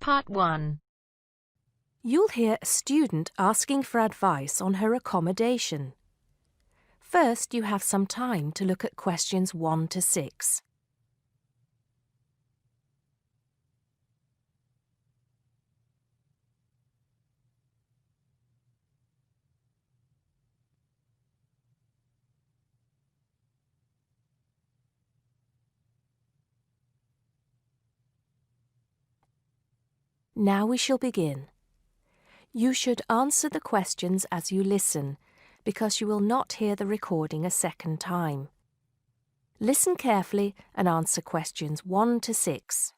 Part 1. You'll hear a student asking for advice on her accommodation. First, you have some time to look at questions 1 to 6. Now we shall begin. You should answer the questions as you listen, because you will not hear the recording a second time. Listen carefully and answer questions 1 to 6.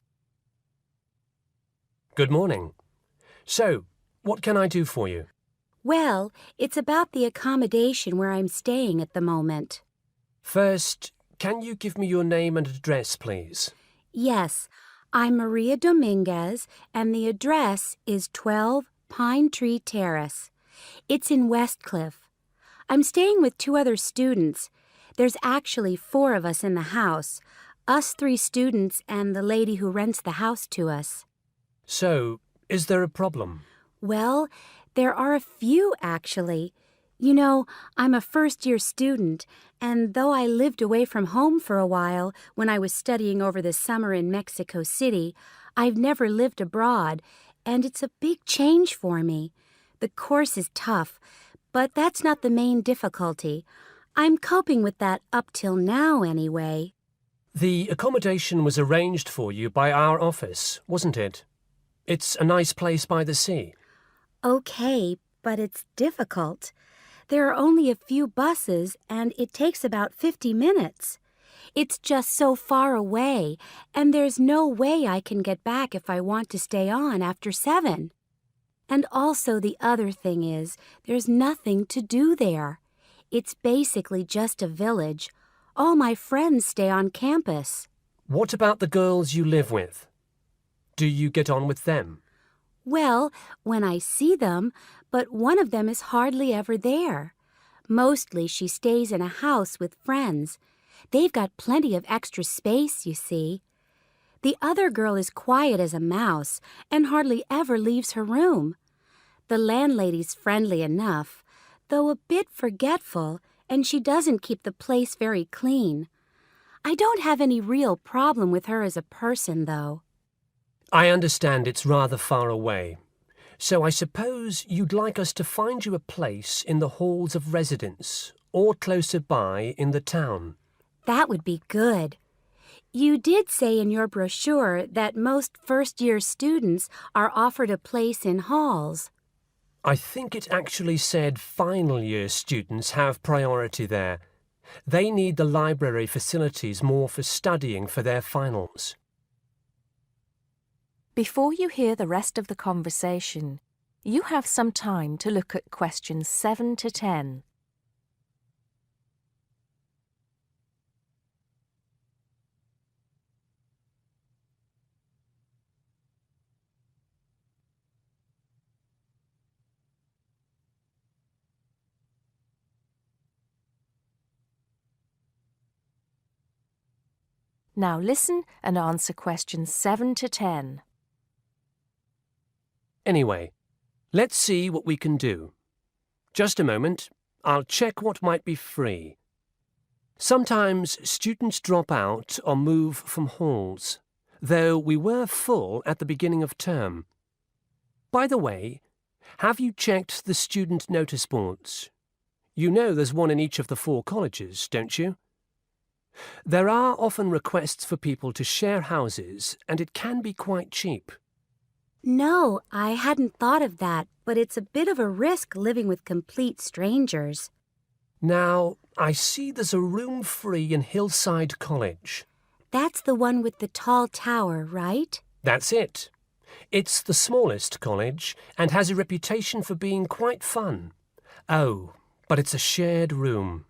Good morning. So, what can I do for you? Well, it's about the accommodation where I'm staying at the moment. First, can you give me your name and address, please? Yes, I'm Maria Dominguez, and the address is 12 Pine Tree Terrace. It's in Westcliff. I'm staying with 2 other students. There's actually 4 of us in the house, us 3 students and the lady who rents the house to us. So, is there a problem? Well, there are a few, actually. You know, I'm a first-year student, and though I lived away from home for a while when I was studying over the summer in Mexico City, I've never lived abroad, and it's a big change for me. The course is tough, but that's not the main difficulty. I'm coping with that up till now, anyway. The accommodation was arranged for you by our office, wasn't it? It's a nice place by the sea. Okay, but it's difficult. There are only a few buses, and it takes about 50 minutes. It's just so far away, and there's no way I can get back if I want to stay on after 7. And also the other thing is, there's nothing to do there. It's basically just a village. All my friends stay on campus. What about the girls you live with? Do you get on with them? Well, when I see them, but one of them is hardly ever there. Mostly she stays in a house with friends. They've got plenty of extra space, you see. The other girl is quiet as a mouse and hardly ever leaves her room. The landlady's friendly enough, though a bit forgetful, and she doesn't keep the place very clean. I don't have any real problem with her as a person, though. I understand it's rather far away. So I suppose you'd like us to find you a place in the halls of residence or closer by in the town. That would be good. You did say in your brochure that most first-year students are offered a place in halls. I think it actually said final year students have priority there. They need the library facilities more for studying for their finals. Before you hear the rest of the conversation, you have some time to look at questions 7 to 10. Now listen and answer questions 7 to 10. Anyway, let's see what we can do. Just a moment, I'll check what might be free. Sometimes students drop out or move from halls, though we were full at the beginning of term. By the way, have you checked the student notice boards? You know there's one in each of the 4 colleges, don't you? There are often requests for people to share houses, and it can be quite cheap. No, I hadn't thought of that, but it's a bit of a risk living with complete strangers. Now, I see there's a room free in Hillside College. That's the one with the tall tower, right? That's it. It's the smallest college and has a reputation for being quite fun. Oh, but it's a shared room.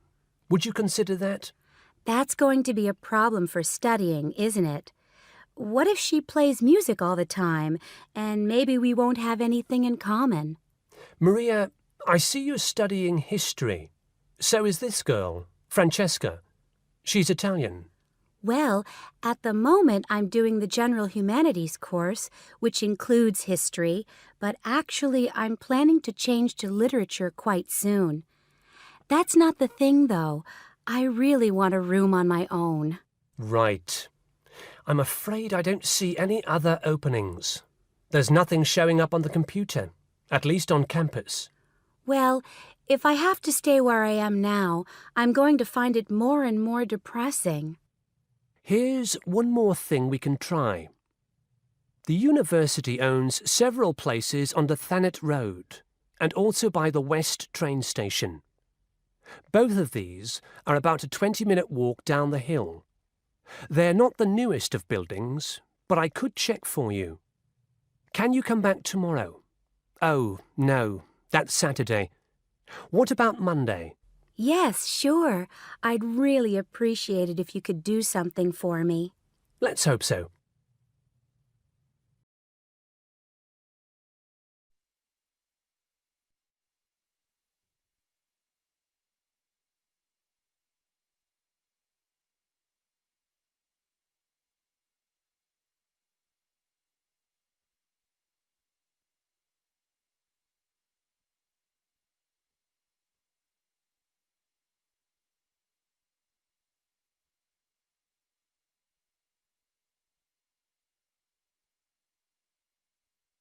Would you consider that? That's going to be a problem for studying, isn't it? What if she plays music all the time, and maybe we won't have anything in common? Maria, I see you're studying history. So is this girl, Francesca. She's Italian. Well, at the moment I'm doing the General Humanities course, which includes history, but actually I'm planning to change to literature quite soon. That's not the thing, though. I really want a room on my own. Right. I'm afraid I don't see any other openings. There's nothing showing up on the computer, at least on campus. Well, if I have to stay where I am now, I'm going to find it more and more depressing. Here's one more thing we can try. The university owns several places on the Thanet Road and also by the West train station. Both of these are about a 20-minute walk down the hill. They're not the newest of buildings, but I could check for you. Can you come back tomorrow? Oh, no, that's Saturday. What about Monday? Yes, sure. I'd really appreciate it if you could do something for me. Let's hope so.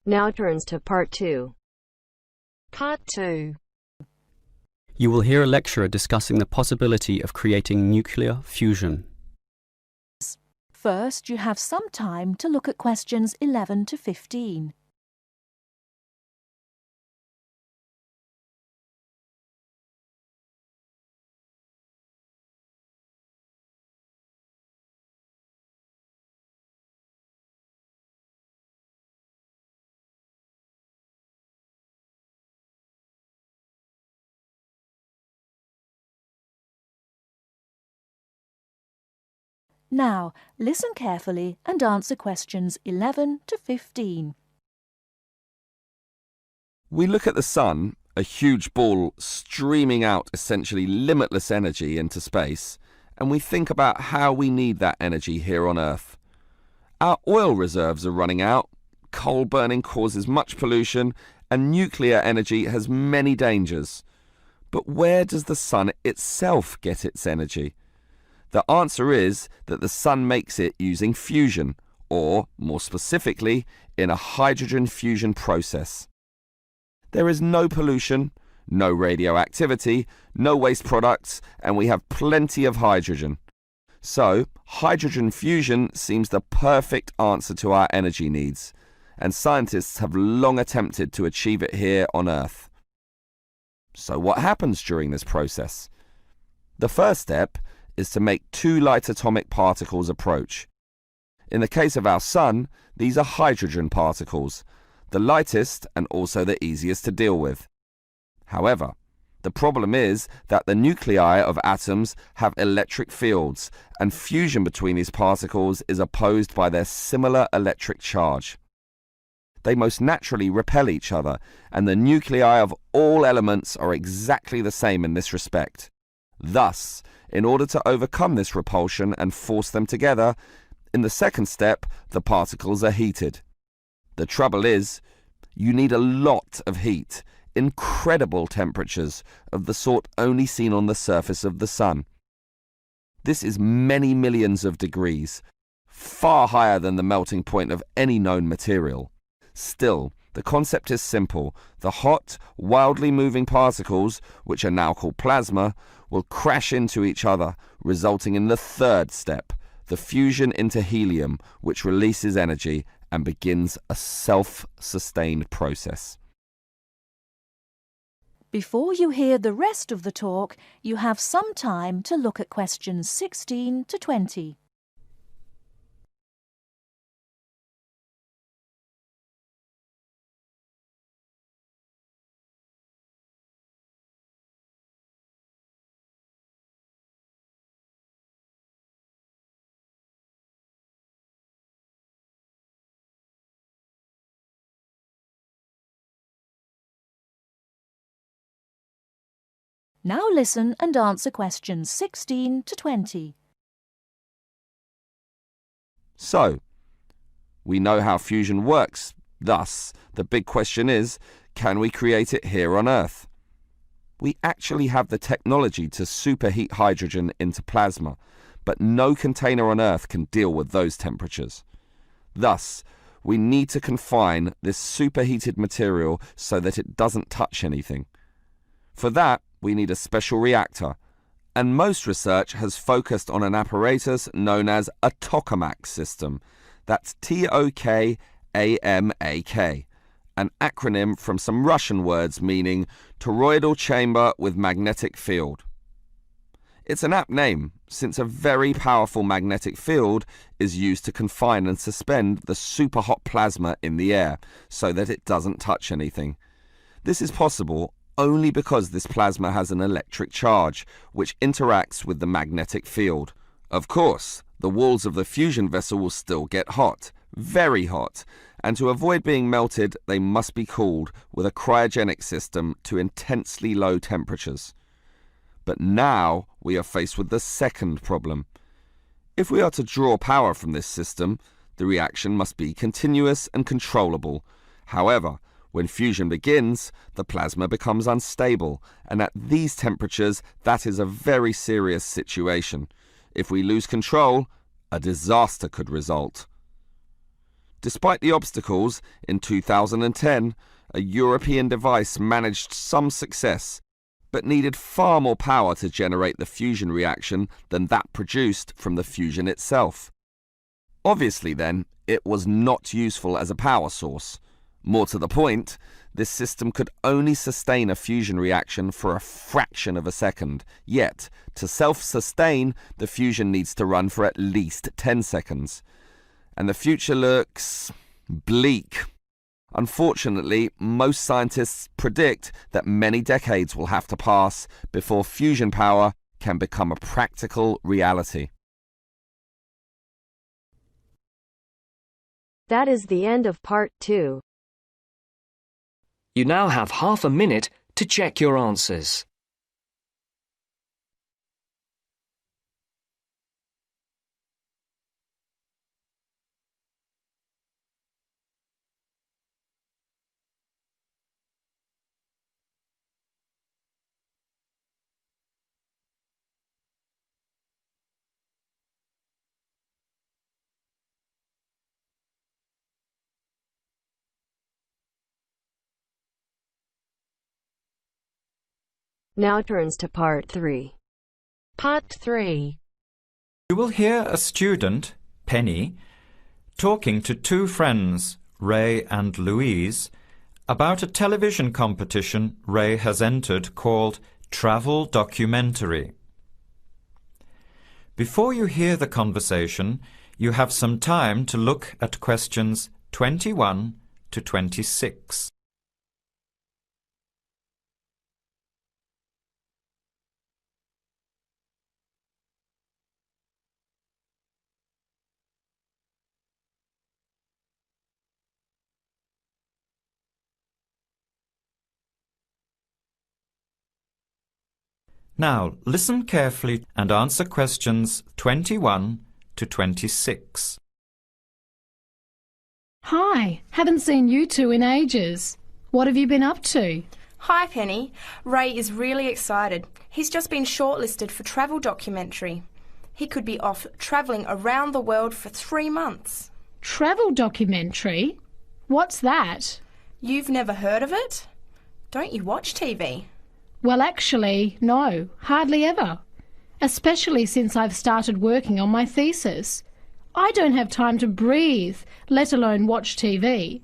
Now turns to Part 2. Part 2. You will hear a lecturer discussing the possibility of creating nuclear fusion. First, you have some time to look at questions 11 to 15. Now, listen carefully and answer questions 11 to 15. We look at the sun, a huge ball streaming out essentially limitless energy into space, and we think about how we need that energy here on Earth. Our oil reserves are running out, coal burning causes much pollution, and nuclear energy has many dangers. But where does the sun itself get its energy? The answer is that the sun makes it using fusion, or, more specifically, in a hydrogen fusion process. There is no pollution, no radioactivity, no waste products, and we have plenty of hydrogen. So, hydrogen fusion seems the perfect answer to our energy needs, and scientists have long attempted to achieve it here on Earth. So what happens during this process? The first step is to make two light atomic particles approach. In the case of our sun, these are hydrogen particles, the lightest and also the easiest to deal with. However, the problem is that the nuclei of atoms have electric fields, and fusion between these particles is opposed by their similar electric charge. They most naturally repel each other, and the nuclei of all elements are exactly the same in this respect. Thus, in order to overcome this repulsion and force them together, in the second step, the particles are heated. The trouble is, you need a lot of heat, incredible temperatures of the sort only seen on the surface of the sun. This is many millions of degrees, far higher than the melting point of any known material. Still, the concept is simple. The hot, wildly moving particles, which are now called plasma, will crash into each other, resulting in the third step, the fusion into helium, which releases energy and begins a self-sustained process. Before you hear the rest of the talk, you have some time to look at questions 16 to 20. Now listen and answer questions 16 to 20. So, we know how fusion works. Thus, the big question is, can we create it here on Earth? We actually have the technology to superheat hydrogen into plasma, but no container on Earth can deal with those temperatures. Thus, we need to confine this superheated material so that it doesn't touch anything. For that, we need a special reactor, and most research has focused on an apparatus known as a tokamak system. That's Tokamak, an acronym from some Russian words meaning toroidal chamber with magnetic field. It's an apt name, since a very powerful magnetic field is used to confine and suspend the super hot plasma in the air so that it doesn't touch anything. This is possible only because this plasma has an electric charge which interacts with the magnetic field. Of course, the walls of the fusion vessel will still get hot, very hot, and to avoid being melted, they must be cooled with a cryogenic system to intensely low temperatures. But now we are faced with the second problem. If we are to draw power from this system, the reaction must be continuous and controllable. However, when fusion begins, the plasma becomes unstable, and at these temperatures, that is a very serious situation. If we lose control, a disaster could result. Despite the obstacles, in 2010, a European device managed some success, but needed far more power to generate the fusion reaction than that produced from the fusion itself. Obviously then, it was not useful as a power source. More to the point, this system could only sustain a fusion reaction for a fraction of a second, yet, to self-sustain, the fusion needs to run for at least 10 seconds. And the future looks bleak. Unfortunately, most scientists predict that many decades will have to pass before fusion power can become a practical reality. That is the end of part 2. You now have half a minute to check your answers. Now turns to part 3. Part 3. You will hear a student, Penny, talking to two friends, Ray and Louise, about a television competition Ray has entered called Travel Documentary. Before you hear the conversation, you have some time to look at questions 21 to 26. Now, listen carefully and answer questions 21 to 26. Hi, haven't seen you two in ages. What have you been up to? Hi, Penny. Ray is really excited. He's just been shortlisted for Travel Documentary. He could be off travelling around the world for 3 months. Travel Documentary? What's that? You've never heard of it? Don't you watch TV? Well, actually, no, hardly ever. Especially since I've started working on my thesis. I don't have time to breathe, let alone watch TV.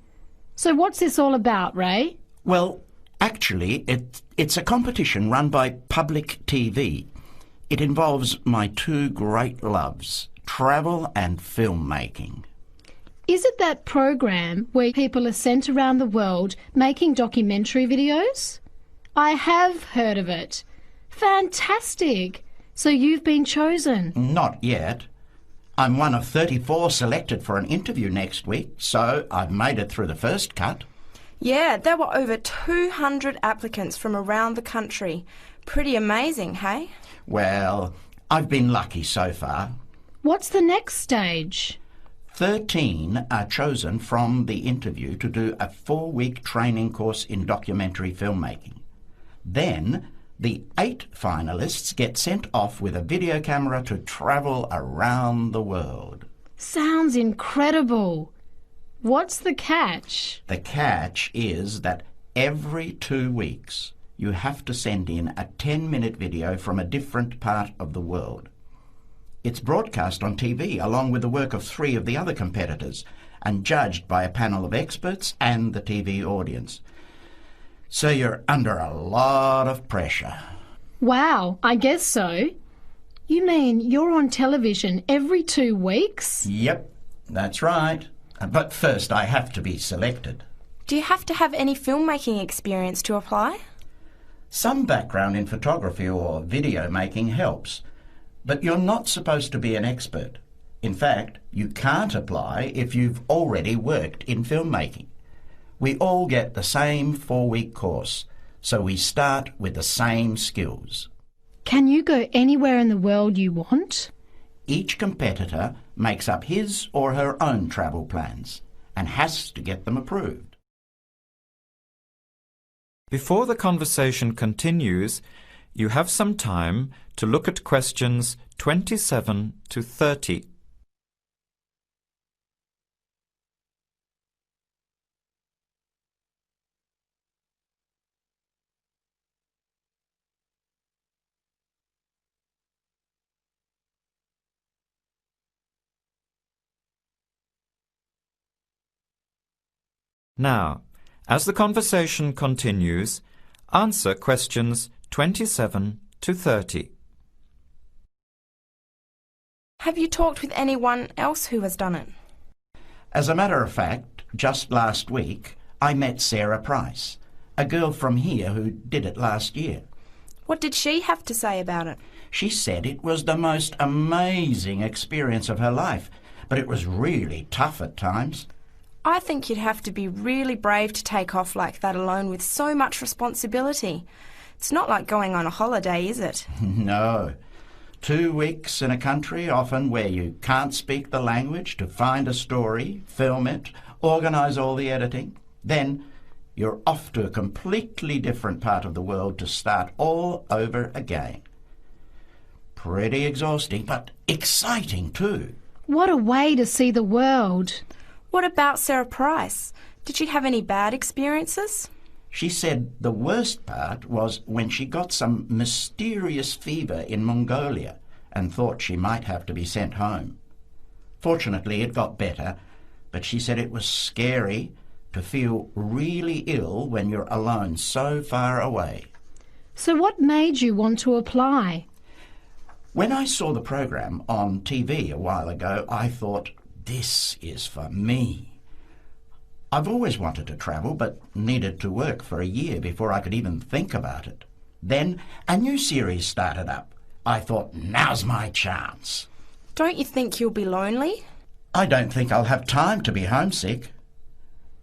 So what's this all about, Ray? Well, actually, it's a competition run by public TV. It involves my two great loves, travel and filmmaking. Is it that program where people are sent around the world making documentary videos? I have heard of it. Fantastic! So you've been chosen? Not yet. I'm one of 34 selected for an interview next week, so I've made it through the first cut. Yeah, there were over 200 applicants from around the country. Pretty amazing, hey? Well, I've been lucky so far. What's the next stage? 13 are chosen from the interview to do a 4-week training course in documentary filmmaking. Then, the 8 finalists get sent off with a video camera to travel around the world. Sounds incredible. What's the catch? The catch is that every 2 weeks you have to send in a 10-minute video from a different part of the world. It's broadcast on TV along with the work of 3 of the other competitors and judged by a panel of experts and the TV audience. So you're under a lot of pressure. Wow, I guess so. You mean you're on television every 2 weeks? Yep, that's right. But first I have to be selected. Do you have to have any filmmaking experience to apply? Some background in photography or video making helps, but you're not supposed to be an expert. In fact, you can't apply if you've already worked in filmmaking. We all get the same 4-week course, so we start with the same skills. Can you go anywhere in the world you want? Each competitor makes up his or her own travel plans and has to get them approved. Before the conversation continues, you have some time to look at questions 27 to 30. Now, as the conversation continues, answer questions 27 to 30. Have you talked with anyone else who has done it? As a matter of fact, just last week I met Sarah Price, a girl from here who did it last year. What did she have to say about it? She said it was the most amazing experience of her life, but it was really tough at times. I think you'd have to be really brave to take off like that alone with so much responsibility. It's not like going on a holiday, is it? No. 2 weeks in a country, often where you can't speak the language, to find a story, film it, organise all the editing. Then you're off to a completely different part of the world to start all over again. Pretty exhausting, but exciting too. What a way to see the world. What about Sarah Price? Did she have any bad experiences? She said the worst part was when she got some mysterious fever in Mongolia and thought she might have to be sent home. Fortunately, it got better, but she said it was scary to feel really ill when you're alone so far away. So what made you want to apply? When I saw the program on TV a while ago, I thought, this is for me. I've always wanted to travel, but needed to work for a year before I could even think about it. Then a new series started up. I thought, now's my chance. Don't you think you'll be lonely? I don't think I'll have time to be homesick.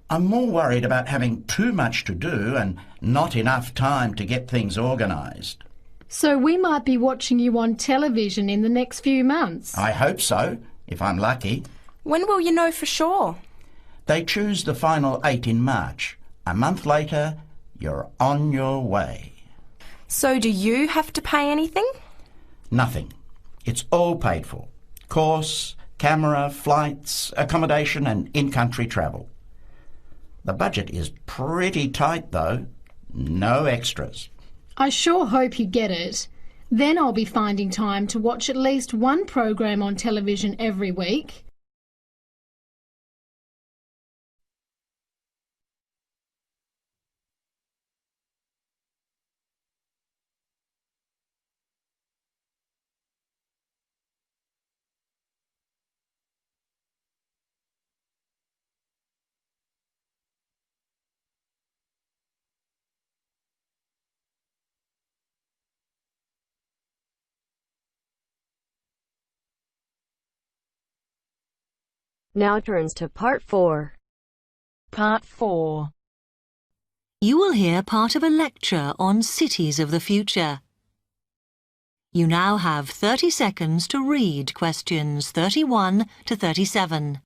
I'm more worried about having too much to do and not enough time to get things organised. So we might be watching you on television in the next few months? I hope so, if I'm lucky. When will you know for sure? They choose the final 8 in March. A month later, you're on your way. So do you have to pay anything? Nothing. It's all paid for. Course, camera, flights, accommodation and in-country travel. The budget is pretty tight though. No extras. I sure hope you get it. Then I'll be finding time to watch at least one program on television every week. Now turns to Part 4. Part 4. You will hear part of a lecture on cities of the future. You now have 30 seconds to read questions 31 to 37.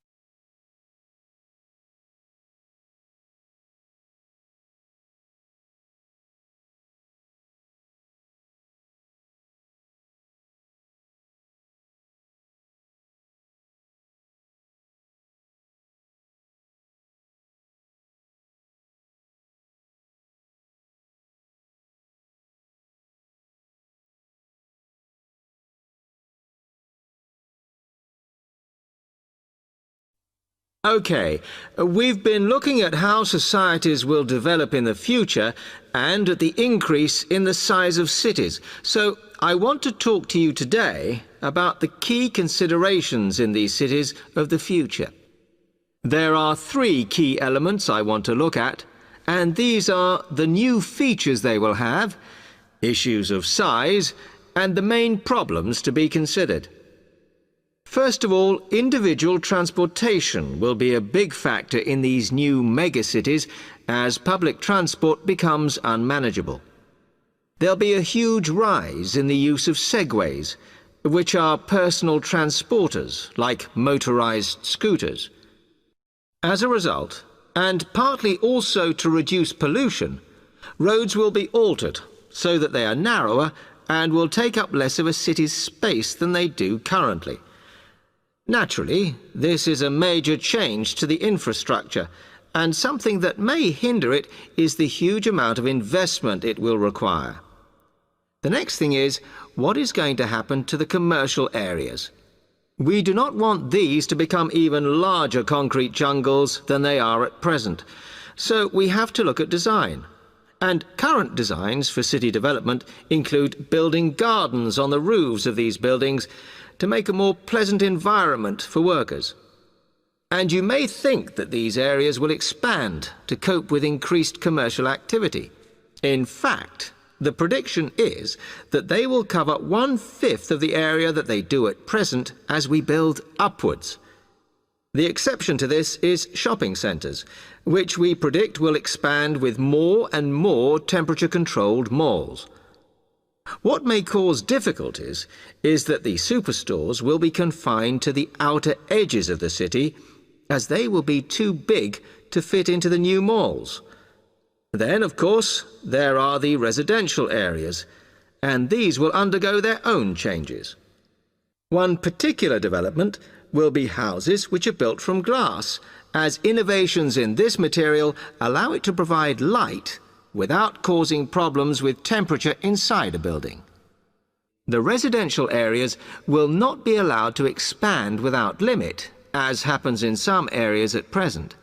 OK, we've been looking at how societies will develop in the future and at the increase in the size of cities. So I want to talk to you today about the key considerations in these cities of the future. There are three key elements I want to look at, and these are the new features they will have, issues of size, and the main problems to be considered. First of all, individual transportation will be a big factor in these new megacities as public transport becomes unmanageable. There'll be a huge rise in the use of segways, which are personal transporters like motorized scooters. As a result, and partly also to reduce pollution, roads will be altered so that they are narrower and will take up less of a city's space than they do currently. Naturally, this is a major change to the infrastructure, and something that may hinder it is the huge amount of investment it will require. The next thing is, what is going to happen to the commercial areas? We do not want these to become even larger concrete jungles than they are at present, so we have to look at design. And current designs for city development include building gardens on the roofs of these buildings to make a more pleasant environment for workers. And you may think that these areas will expand to cope with increased commercial activity. In fact, the prediction is that they will cover 1/5 of the area that they do at present as we build upwards. The exception to this is shopping centres, which we predict will expand with more and more temperature-controlled malls. What may cause difficulties is that the superstores will be confined to the outer edges of the city, as they will be too big to fit into the new malls. Then, of course, there are the residential areas, and these will undergo their own changes. One particular development will be houses which are built from glass, as innovations in this material allow it to provide light without causing problems with temperature inside a building. The residential areas will not be allowed to expand without limit, as happens in some areas at present,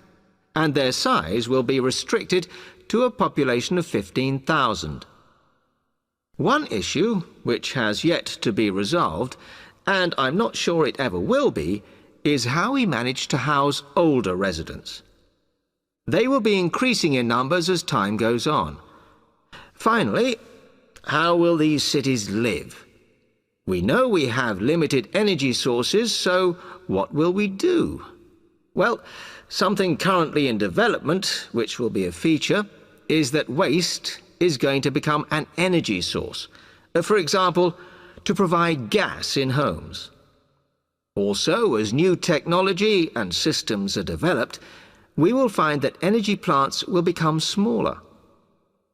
and their size will be restricted to a population of 15,000. One issue, which has yet to be resolved, and I'm not sure it ever will be, is how we manage to house older residents. They will be increasing in numbers as time goes on. Finally, how will these cities live? We know we have limited energy sources, so what will we do? Well, something currently in development, which will be a feature, is that waste is going to become an energy source. For example, to provide gas in homes. Also, as new technology and systems are developed, we will find that energy plants will become smaller.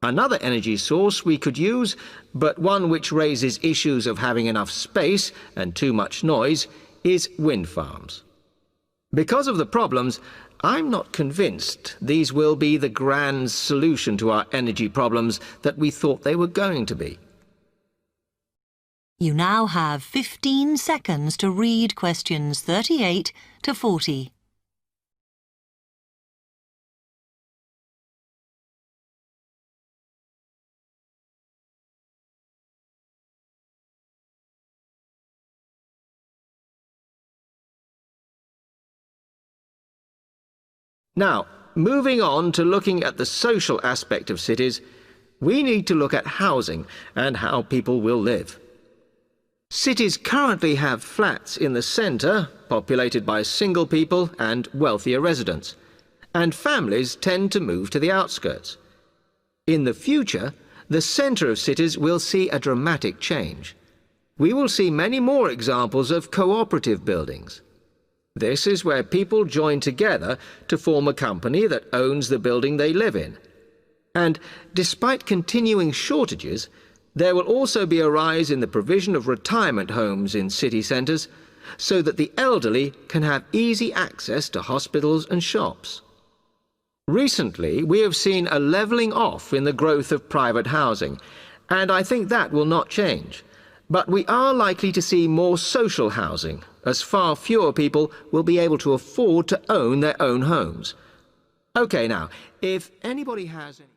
Another energy source we could use, but one which raises issues of having enough space and too much noise, is wind farms. Because of the problems, I'm not convinced these will be the grand solution to our energy problems that we thought they were going to be. You now have 15 seconds to read questions 38 to 40. Now, moving on to looking at the social aspect of cities, we need to look at housing and how people will live. Cities currently have flats in the centre, populated by single people and wealthier residents, and families tend to move to the outskirts. In the future, the centre of cities will see a dramatic change. We will see many more examples of cooperative buildings. This is where people join together to form a company that owns the building they live in. And despite continuing shortages, there will also be a rise in the provision of retirement homes in city centres so that the elderly can have easy access to hospitals and shops. Recently, we have seen a levelling off in the growth of private housing, and I think that will not change. But we are likely to see more social housing, as far fewer people will be able to afford to own their own homes. OK, now, if anybody has any...